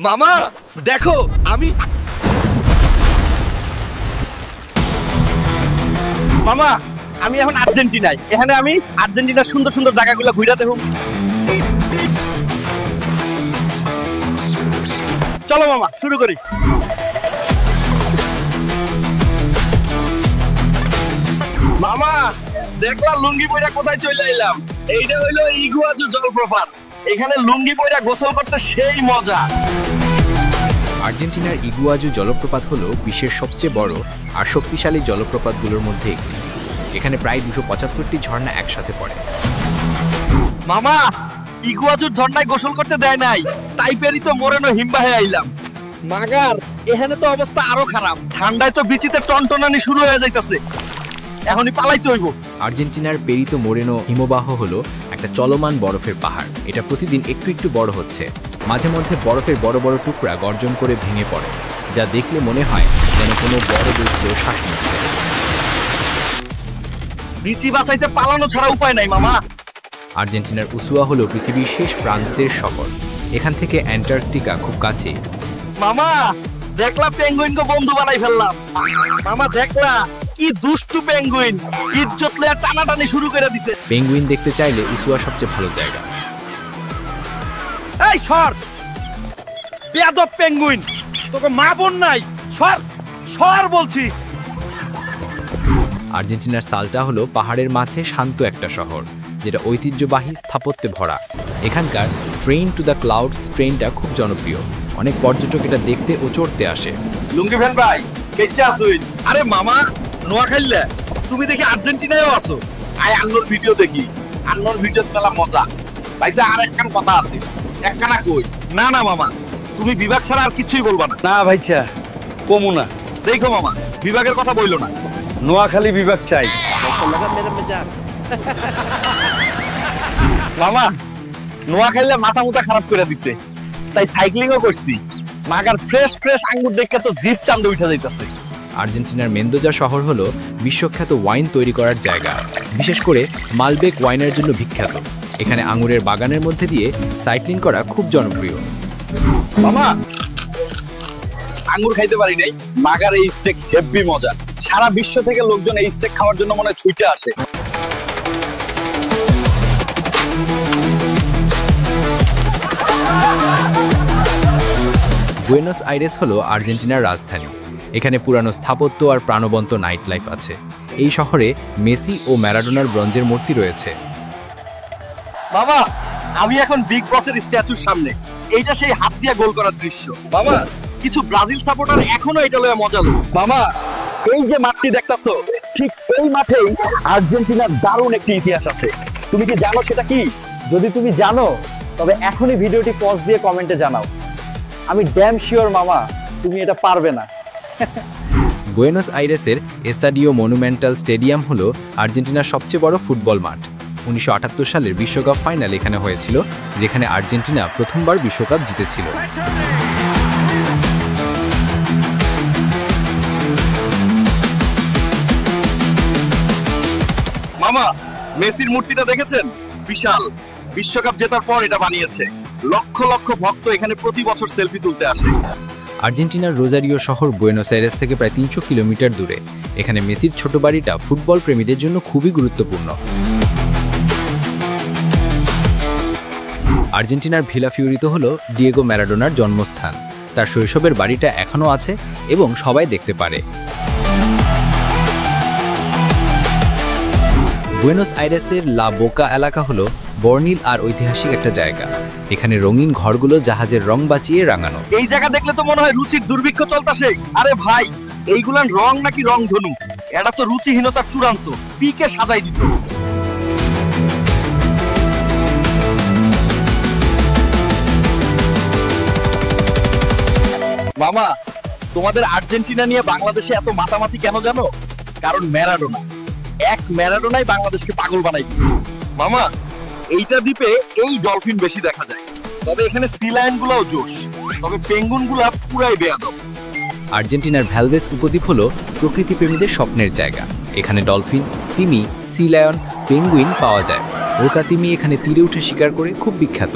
মামা দেখো আমি মামা আমি এখন আর্জেন্টিনায়। এখানে আমি আর্জেন্টিনার সুন্দর সুন্দর জায়গাগুলো ঘুরে দেখো। চলো মামা শুরু করি। মামা দেখলাম লুঙ্গি পয়রা কোথায় চলে এলাম। এইটা হইলো ইগুয়াজু জলপ্রপাত। এখানে লুঙ্গি পয়রা গোসল করতে সেই মজা। আর্জেন্টিনার ইগুয়াজু জলপ্রপাত হলো বিশ্বের সবচেয়ে বড় আর শক্তিশালী জলপ্রপাতগুলোর মধ্যে একটি। এখানে প্রায় 275টি ঝর্ণা একসাথে পড়ে। মামা ইগুয়াজুর ঝর্ণায় গোসল করতে দেয় নাই, তাই পেরি তো মোরেনো হিমবাহে আইলাম। মাগার এখানে তো অবস্থা আরো খারাপ, ঠান্ডায় তো বিচিতে টনটনানি শুরু হয়ে যাইতেছে, এখনই পালাইতে হইব। আর্জেন্টিনার পেরিতো মোরেনো হিমবাহ হলো একটা চলমান বরফের পাহাড়। এটা প্রতিদিন একটু একটু বড় হচ্ছে। মাঝে মধ্যে বরফের বড় বড় টুকরা গর্জন করে ভেঙে পড়ে, যা দেখলে মনে হয় যেন কোনো বড় দৈত্য শ্বাস নিচ্ছে। বিচি বাঁচাইতে পালানো ছাড়া উপায় নাই মামা। আর্জেন্টিনার উসুয়া হলো পৃথিবীর শেষ প্রান্তের শহর। এখান থেকে অ্যান্টার্কটিকা খুব কাছে। মামা দেখলা পেঙ্গুইনকে বন্ধু বানাই ফেললাম। মামা দেখলা কি দুষ্টু পেঙ্গুইন, ইজ্জত লয়া টানাটানি শুরু করে দিছে। পেঙ্গুইন দেখতে চাইলে উসুয়া সবচেয়ে ভালো জায়গা। এই সর বেয়াদব পেঙ্গুইন, তোকে মা বোন নাই, সর সর বলছি। আর্জেন্টিনার সালটা হলো পাহাড়ের মাঝে শান্ত একটা শহর, যেটা ঐতিহ্যবাহী স্থাপত্যে ভরা। এখানকার ট্রেন টু দ্য ক্লাউডস ট্রেনটা খুব জনপ্রিয়। অনেক পর্যটক এটা দেখতে ও চড়তে আসে। লুঙ্গি ভ্যান ভাই কেচা আসুন। আরে মামা নোয়াখাইলে তুমি দেখি আর্জেন্টিনায়ও আছো। আই আন্নোর ভিডিও দেখি, আন্নোর ভিডিও মেলা মজা ভাইসা। আর একখান কথা আছে, একখানা কই। না না মামা তুমি বিভাগ ছাড়া আর কিছুই বলবা না। না ভাইচা কমু না। দেখো মামা বিভাগের কথা বইলো না, নোয়াখালী বিভাগ চাই। মামা নোয়াখাইলে মাথা মুথা খারাপ করে দিছে, তাই সাইক্লিংও করছি। মাগার ফ্রেশ ফ্রেশ আঙ্গুর দেখে তো জিভ চান্দে উঠে যাইতেছে। আর্জেন্টিনার মেন্দোজা শহর হলো বিশ্বখ্যাত ওয়াইন তৈরি করার জায়গা। বিশেষ করে মালবেক ওয়াইনের জন্য বিখ্যাত। এখানে আঙুরের বাগানের মধ্যে দিয়ে সাইক্লিং করা খুব জনপ্রিয়। মামা আঙ্গুর খাইতে পারি নাই, মাগার এই স্টেক হেভি মজা। সারা বিশ্ব থেকে লোকজন এই স্টেক খাওয়ার জন্য মনে হয় ছুটে আসে। বুয়েনোস আইরেস হলো আর্জেন্টিনার রাজধানী। এখানে পুরানো স্থাপত্য আর প্রাণবন্ত নাইট লাইফ আছে। এই শহরে মেসি ও ম্যারাডোনার ব্রোঞ্জের মূর্তি রয়েছে। মামা আমি এখন বিগ বসের স্ট্যাচুর সামনে। এইটা সেই হাত দিয়ে গোল করার দৃশ্য। মামা কিছু ব্রাজিল সাপোর্টার এখনো এটা লয়ে মজা লো। মামা এই যে মাঠটি দেখতাছো, ঠিক এই মাঠেই আর্জেন্টিনার দারুণ একটি ইতিহাস আছে। তুমি কি জানো সেটা কি? যদি তুমি জানো তবে এখনই ভিডিওটি পজ দিয়ে কমেন্টে জানাও। আমি ড্যাম শিওর মামা তুমি এটা পারবে না। বুয়েনোস আইরেসের এস্তাডিও মনুমেন্টাল স্টেডিয়াম হলো আর্জেন্টিনার সবচেয়ে বড় ফুটবল মাঠ। 1978 সালের বিশ্বকাপ ফাইনাল এখানে হয়েছিল, যেখানে আর্জেন্টিনা প্রথমবার বিশ্বকাপ জিতেছিল। মামা মেসির মূর্তিটা দেখেছেন? বিশাল। বিশ্বকাপ জেতার পর এটা বানিয়েছে। লক্ষ লক্ষ ভক্ত এখানে প্রতি বছর সেলফি তুলতে আসে। আর্জেন্টিনার রোজারিও শহর বুয়েনোস আইরেস থেকে প্রায় 300 কিলোমিটার দূরে। এখানে মেসির ছোট বাড়িটা ফুটবল প্রেমীদের জন্য খুবই গুরুত্বপূর্ণ। আর্জেন্টিনার ভিলা ফিওরিতো হলো ডিয়েগো ম্যারাডোনার জন্মস্থান। তার শৈশবের বাড়িটা এখনও আছে এবং সবাই দেখতে পারে। বুয়েনোস আইরেসের লা বোকা এলাকা হলো বর্ণিল আর ঐতিহাসিক একটা জায়গা। এখানে রঙিন ঘরগুলো জাহাজের রং বাঁচিয়ে রাঙানো। এই জায়গা দেখলে তো মনে হয় রুচির দুর্ভিক্ষ চলতেছে। আরে ভাই এইগুলান রং নাকি রং ধনু? এটা তো রুচিহীনতার চূড়ান্ত। পিকে সাজাই দিত। মামা তোমাদের আর্জেন্টিনা নিয়ে বাংলাদেশে এত মাতামাতি কেন জানো? কারণ ম্যারাডোনা। এক ম্যারাডোনাই বাংলাদেশকে পাগল বানাই দিচ্ছে। মামা এইটা দ্বীপে এই ডলফিন বেশি দেখা যায়, তবে এখানে সি লায়ন গুলাও জোশ, তবে পেঙ্গুইন গুলা পুরাই বেয়াদব। আর্জেন্টিনার ভ্যালদেস উপদ্বীপ হলো প্রকৃতিপ্রেমীদের স্বপ্নের জায়গা। এখানে ডলফিন, তিমি, সি লায়ন, পেঙ্গুইন পাওয়া যায়। ওরকা তিমি এখানে তীরে উঠে শিকার করে খুব বিখ্যাত।